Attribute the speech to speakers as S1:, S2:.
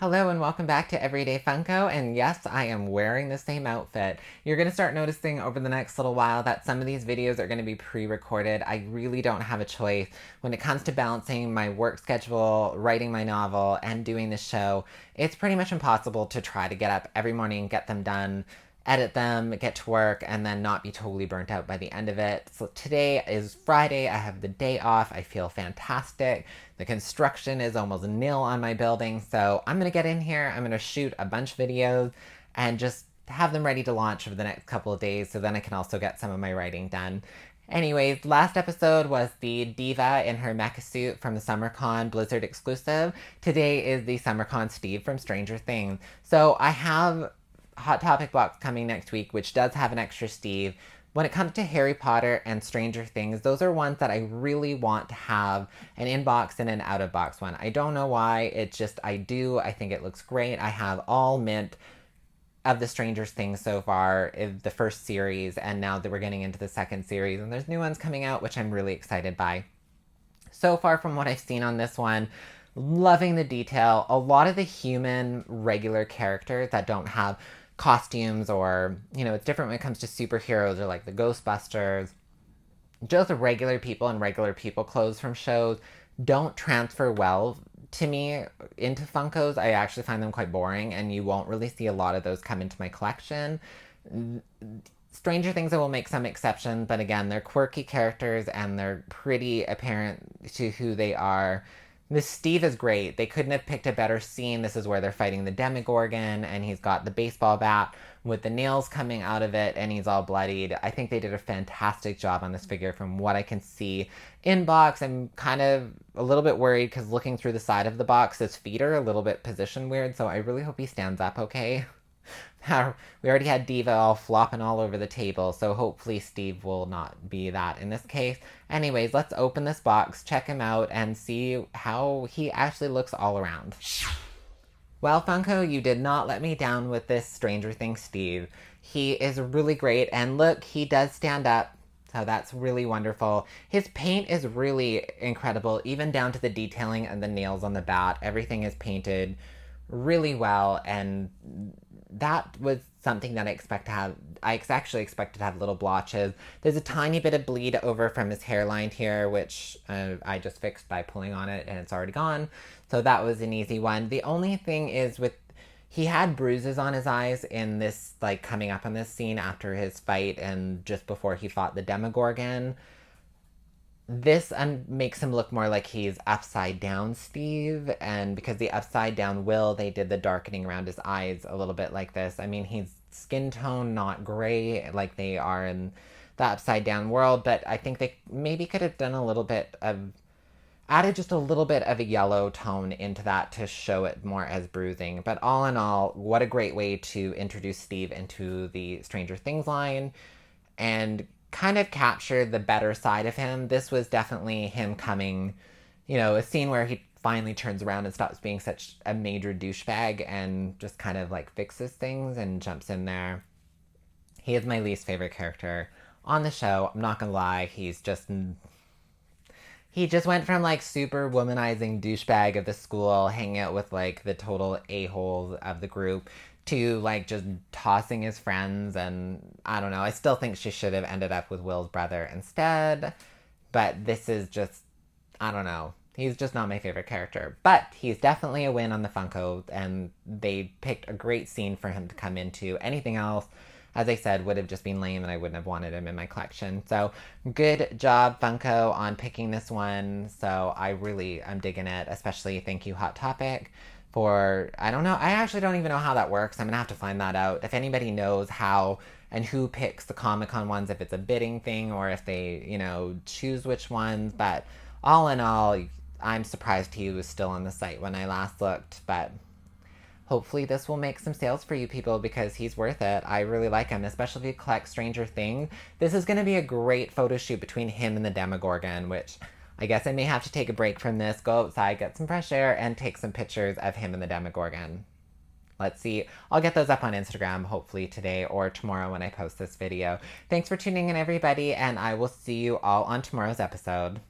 S1: Hello and welcome back to Everyday Funko, and yes, I am wearing the same outfit. You're going to start noticing over the next little while that some of these videos are going to be pre-recorded. I really don't have a choice when it comes to balancing my work schedule, writing my novel, and doing the show. It's pretty much impossible to try to get up every morning, get them done, edit them, get to work, and then not be totally burnt out by the end of it. So today is Friday. I have the day off. I feel fantastic. The construction is almost nil on my building, so I'm going to get in here. I'm going to shoot a bunch of videos and just have them ready to launch over the next couple of days, so then I can also get some of my writing done. Anyways, last episode was the Diva in her mecha suit from the SummerCon Blizzard exclusive. Today is the SummerCon Steve from Stranger Things. So I have Hot Topic box coming next week, which does have an extra Steve. When it comes to Harry Potter and Stranger Things, those are ones that I really want to have an in-box and an out-of-box one. I don't know why, it's just I do. I think it looks great. I have all mint of the Stranger Things so far, in the first series, and now that we're getting into the second series, and there's new ones coming out, which I'm really excited by. So far from what I've seen on this one, loving the detail. A lot of the human regular characters that don't have costumes, or it's different when it comes to superheroes or like the Ghostbusters. Just regular people in regular people clothes from shows don't transfer well to me into Funkos. I actually find them quite boring, and you won't really see a lot of those come into my collection. Stranger Things, I will make some exceptions, but again, they're quirky characters and they're pretty apparent to who they are. This Steve is great. They couldn't have picked a better scene. This is where they're fighting the Demogorgon, and he's got the baseball bat with the nails coming out of it, and he's all bloodied. I think they did a fantastic job on this figure from what I can see. In box, I'm kind of a little bit worried because looking through the side of the box, his feet are a little bit positioned weird, so I really hope he stands up okay. We already had Diva all flopping all over the table, so hopefully Steve will not be that in this case. Anyways, let's open this box, check him out, and see how he actually looks all around. Well, Funko, you did not let me down with this Stranger Things Steve. He is really great, and look, he does stand up, so that's really wonderful. His paint is really incredible, even down to the detailing and the nails on the bat. Everything is painted really well, and that was something that I expect to have. I actually expected to have little blotches. There's a tiny bit of bleed over from his hairline here, which I just fixed by pulling on it, and it's already gone. So that was an easy one. The only thing is he had bruises on his eyes in this, like, coming up on this scene after his fight and just before he fought the Demogorgon. This makes him look more like he's upside down Steve, and because the upside down Will, they did the darkening around his eyes a little bit like this. I mean, he's skin tone not gray like they are in the upside down world, but I think they maybe could have done a little bit of, added just a little bit of a yellow tone into that to show it more as bruising. But all in all, what a great way to introduce Steve into the Stranger Things line and kind of captured the better side of him. This was definitely him coming, a scene where he finally turns around and stops being such a major douchebag and just kind of like fixes things and jumps in there. He is my least favorite character on the show. I'm not gonna lie, he just went from like super womanizing douchebag of the school, hanging out with like the total a-holes of the group, to like just tossing his friends, and I don't know. I still think she should have ended up with Will's brother instead, but this is just, I don't know. He's just not my favorite character, but he's definitely a win on the Funko, and they picked a great scene for him to come into. Anything else, as I said, would have just been lame, and I wouldn't have wanted him in my collection. So good job, Funko, on picking this one. So I'm digging it, especially thank you, Hot Topic, for, I don't know, I actually don't even know how that works. I'm gonna have to find that out. If anybody knows how and who picks the Comic-Con ones, if it's a bidding thing or if they, choose which ones. But all in all, I'm surprised he was still on the site when I last looked. But hopefully this will make some sales for you people because he's worth it. I really like him, especially if you collect Stranger Things. This is going to be a great photo shoot between him and the Demogorgon, which I guess I may have to take a break from this, go outside, get some fresh air, and take some pictures of him and the Demogorgon. Let's see. I'll get those up on Instagram hopefully today or tomorrow when I post this video. Thanks for tuning in, everybody, and I will see you all on tomorrow's episode.